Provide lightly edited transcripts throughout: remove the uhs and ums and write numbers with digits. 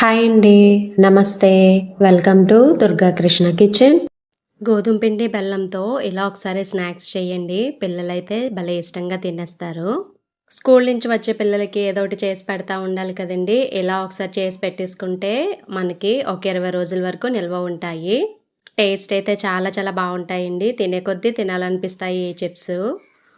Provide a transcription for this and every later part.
Hi అండి. నమస్తే. Welcome to Durga Krishna kitchen. గోధుమ పిండి బెల్లంతో ఇలా ఒకసారి స్నాక్స్ చేయండి. పిల్లలైతే భలే ఇష్టంగా తినేస్తారు. స్కూల్ నుంచి వచ్చే పిల్లలకి ఏదో ఒకటి చేసి పెడతా ఉండాలి కదండీ. ఇలా ఒకసారి చేసి పెట్టేసుకుంటే మనకి ఒక 20 రోజుల వరకు నిల్వ ఉంటాయి. టేస్ట్ అయితే చాలా చాలా బావుంటాయండి. తినే కొద్దీ తినాలనిపిస్తాయి ఈ చిప్స్.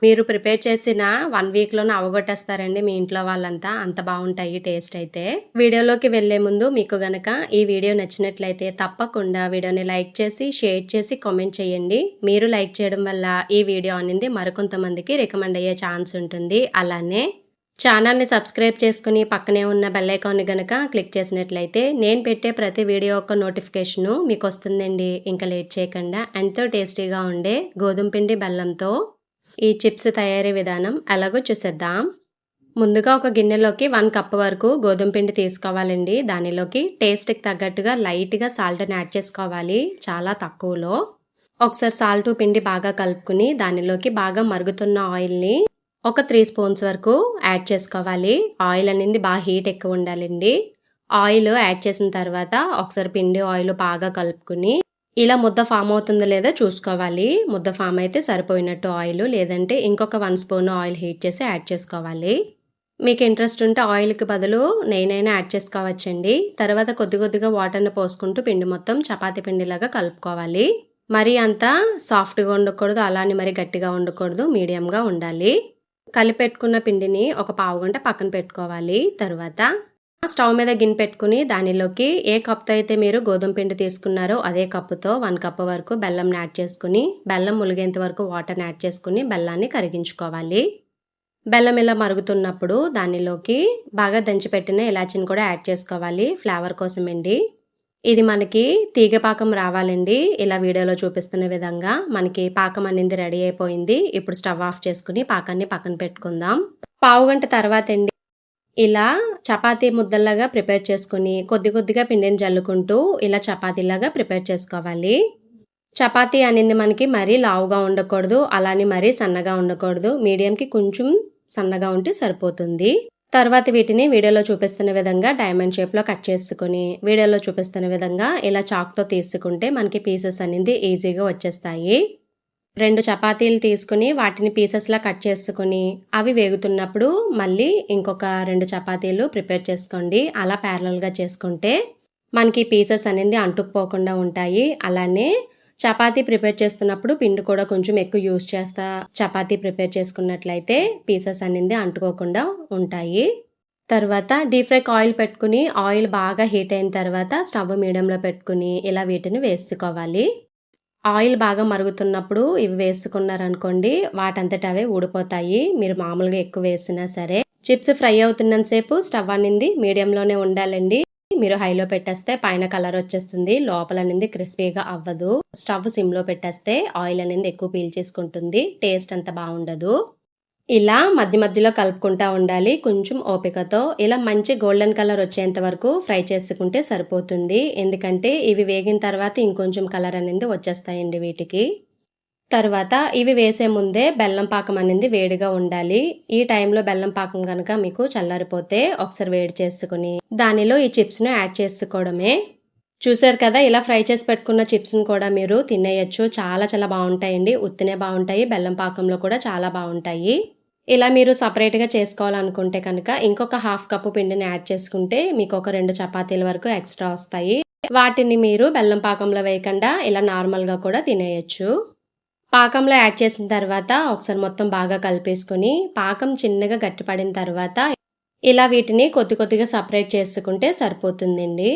మీరు ప్రిపేర్ చేసిన 1 వీక్‌లోనే అవగొట్టేస్తారండి మీ ఇంట్లో వాళ్ళంతా. అంత బావుంటాయి టేస్ట్ అయితే. వీడియోలోకి వెళ్ళే ముందు మీకు గనక ఈ వీడియో నచ్చినట్లయితే తప్పకుండా వీడియోని లైక్ చేసి, షేర్ చేసి, కామెంట్ చేయండి. మీరు లైక్ చేయడం వల్ల ఈ వీడియో అనేది మరికొంతమందికి రికమెండ్ అయ్యే ఛాన్స్ ఉంటుంది. అలానే ఛానల్‌ని సబ్స్క్రైబ్ చేసుకుని పక్కనే ఉన్న బెల్ ఐకాన్‌ని గనక క్లిక్ చేసినట్లయితే నేను పెట్టే ప్రతి వీడియో యొక్క నోటిఫికేషను మీకొస్తుందండి. ఇంకా లేట్ చేయకుండా ఎంతో టేస్టీగా ఉండే గోధుమ పిండి బెల్లంతో ఈ చిప్స్ తయారీ విధానం ఎలాగో చూసేద్దాం. ముందుగా ఒక గిన్నెలోకి 1 కప్ వరకు గోధుమ పిండి తీసుకోవాలండి. దానిలోకి టేస్ట్‌కి తగ్గట్టుగా లైట్‌గా సాల్ట్‌ని యాడ్ చేసుకోవాలి. చాలా తక్కువలో. ఒకసారి సాల్టు పిండి బాగా కలుపుకుని దానిలోకి బాగా మరుగుతున్న ఆయిల్‌ని ఒక 3 స్పూన్స్ వరకు యాడ్ చేసుకోవాలి. ఆయిల్ అనేది బాగా హీట్ ఎక్కువ ఉండాలండి. ఆయిల్ యాడ్ చేసిన తర్వాత ఒకసారి పిండి ఆయిల్ బాగా కలుపుకుని ఇలా ముద్ద ఫామ్ అవుతుందో లేదో చూసుకోవాలి. ముద్ద ఫామ్ అయితే సరిపోయినట్టు ఆయిల్, లేదంటే ఇంకొక 1 స్పూన్ ఆయిల్ హీట్ చేసి యాడ్ చేసుకోవాలి. మీకు ఇంట్రెస్ట్ ఉంటే ఆయిల్‌కి బదులు నెయ్యినైనా యాడ్ చేసుకోవచ్చండి. తర్వాత కొద్ది కొద్దిగా వాటర్‌ని పోసుకుంటూ పిండి మొత్తం చపాతీ పిండిలాగా కలుపుకోవాలి. మరీ అంత సాఫ్ట్‌గా ఉండకూడదు, అలానే మరి గట్టిగా ఉండకూడదు, మీడియంగా ఉండాలి. కలిపెట్టుకున్న పిండిని ఒక పావుగంట పక్కన పెట్టుకోవాలి. తర్వాత స్టవ్ మీద గిన్నె పెట్టుకుని దానిలోకి ఏ కప్‌తో అయితే మీరు గోధుమ పిండి తీసుకున్నారో అదే కప్పుతో 1 కప్ వరకు బెల్లంని యాడ్ చేసుకుని, బెల్లం ములిగేంత వరకు వాటర్‌ని యాడ్ చేసుకుని బెల్లాన్ని కరిగించుకోవాలి. బెల్లం ఇలా మరుగుతున్నప్పుడు దానిలోకి బాగా దంచిపెట్టిన ఇలాచీని కూడా యాడ్ చేసుకోవాలి ఫ్లేవర్ కోసమండి. ఇది మనకి తీగ పాకం రావాలండి. ఇలా వీడియోలో చూపిస్తున్న విధంగా మనకి పాకం అనేది రెడీ అయిపోయింది. ఇప్పుడు స్టవ్ ఆఫ్ చేసుకుని పాకాన్ని పక్కన పెట్టుకుందాం. పావుగంట తర్వాతండి ఇలా చపాతీ ముద్దల్లాగా ప్రిపేర్ చేసుకొని కొద్ది కొద్దిగా పిండిని జల్లుకుంటూ ఇలా చపాతీలాగా ప్రిపేర్ చేసుకోవాలి. చపాతీ అనేది మనకి మరీ లావుగా ఉండకూడదు, అలానే మరీ సన్నగా ఉండకూడదు. మీడియంకి కొంచెం సన్నగా ఉంటే సరిపోతుంది. తర్వాత వీటిని వీడియోలో చూపిస్తున్న విధంగా డైమండ్ షేప్‌లో కట్ చేసుకొని, వీడియోలో చూపిస్తున్న విధంగా ఇలా చాక్‌తో తీసుకుంటే మనకి పీసెస్ అనేది ఈజీగా వచ్చేస్తాయి. 2 చపాతీలు తీసుకుని వాటిని పీసెస్‌లా కట్ చేసుకొని, అవి వేగుతున్నప్పుడు మళ్ళీ ఇంకొక 2 చపాతీలు ప్రిపేర్ చేసుకోండి. అలా ప్యారలల్‌గా చేసుకుంటే మనకి పీసెస్ అనేది అంటుకుపోకుండా ఉంటాయి. అలానే చపాతీ ప్రిపేర్ చేస్తున్నప్పుడు పిండి కూడా కొంచెం ఎక్కువ యూజ్ చేస్తా చపాతీ ప్రిపేర్ చేసుకున్నట్లయితే పీసెస్ అనేది అంటుకోకుండా ఉంటాయి. తర్వాత డీప్ ఫ్రైకి ఆయిల్ పెట్టుకుని, ఆయిల్ బాగా హీట్ అయిన తర్వాత స్టవ్ మీడియంలో పెట్టుకుని ఇలా వీటిని వేసుకోవాలి. ఆయిల్ బాగా మరుగుతున్నప్పుడు ఇవి వేసుకున్నారనుకోండి, వాటంతట అవే ఊడిపోతాయి. మీరు మామూలుగా ఎక్కువ వేసినా సరే. చిప్స్ ఫ్రై అవుతున్నంత సేపు స్టవ్ అనేది మీడియంలోనే ఉండాలండి. మీరు హైలో పెట్టేస్తే పైన కలర్ వచ్చేస్తుంది, లోపల అనేది క్రిస్పీగా అవ్వదు. స్టవ్ సిమ్‌లో పెట్టేస్తే ఆయిల్ అనేది ఎక్కువ పీల్చేసుకుంటుంది. టేస్ట్ అంత బావుండదు. ఇలా మధ్య మధ్యలో కలుపుకుంటా ఉండాలి. కొంచెం ఓపికతో ఇలా మంచి గోల్డెన్ కలర్ వచ్చేంత వరకు ఫ్రై చేసుకుంటే సరిపోతుంది. ఎందుకంటే ఇవి వేగిన తర్వాత ఇంకొంచెం కలర్ అనేది వచ్చేస్తాయండి వీటికి. తర్వాత ఇవి వేసే ముందే బెల్లం పాకం అనేది వేడిగా ఉండాలి. ఈ టైంలో బెల్లం పాకం గనక మీకు చల్లారిపోతే ఒకసారి వేడి చేసుకుని దానిలో ఈ చిప్స్‌ని యాడ్ చేసుకోవడమే. చూసారు కదా, ఇలా ఫ్రై చేసి పెట్టుకున్న చిప్స్‌ని కూడా మీరు తినేయొచ్చు. చాలా చాలా బావుంటాయండి. ఉత్తినే బావుంటాయి, బెల్లం పాకంలో కూడా చాలా బావుంటాయి. ఇలా మీరు సెపరేట్‌గా చేసుకోవాలనుకుంటే కనుక ఇంకొక హాఫ్ కప్పు పిండిని యాడ్ చేసుకుంటే మీకు ఒక 2 చపాతీల వరకు ఎక్స్‌ట్రా వస్తాయి. వాటిని మీరు బెల్లం పాకంలో వేయకుండా ఇలా నార్మల్‌గా కూడా తినేయొచ్చు. పాకంలో యాడ్ చేసిన తర్వాత ఒకసారి మొత్తం బాగా కలిపేసుకొని, పాకం చిన్నగా గట్టిపడిన తర్వాత ఇలా వీటిని కొద్ది కొద్దిగా సెపరేట్ చేసుకుంటే సరిపోతుందండి.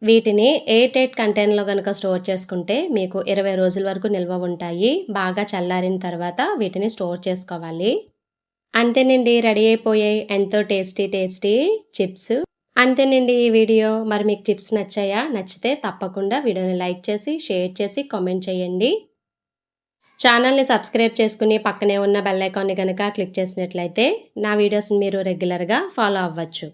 వీటిని ఎయిర్ టైట్ కంటైనర్‌లో గనక స్టోర్ చేసుకుంటే మీకు 20 రోజుల వరకు నిల్వ ఉంటాయి. బాగా చల్లారిన తర్వాత వీటిని స్టోర్ చేసుకోవాలి. అంతేనండి, రెడీ అయిపోయాయి ఎంతో టేస్టీ చిప్స్. అంతేనండి ఈ వీడియో. మరి మీకు చిప్స్ నచ్చాయా? నచ్చితే తప్పకుండా వీడియోని లైక్ చేసి, షేర్ చేసి, కామెంట్ చేయండి. ఛానల్‌ని సబ్స్క్రైబ్ చేసుకుని పక్కనే ఉన్న బెల్ ఐకాన్‌ని గనక క్లిక్ చేసినట్లయితే నా వీడియోస్‌ని మీరు రెగ్యులర్‌గా ఫాలో అవ్వచ్చు.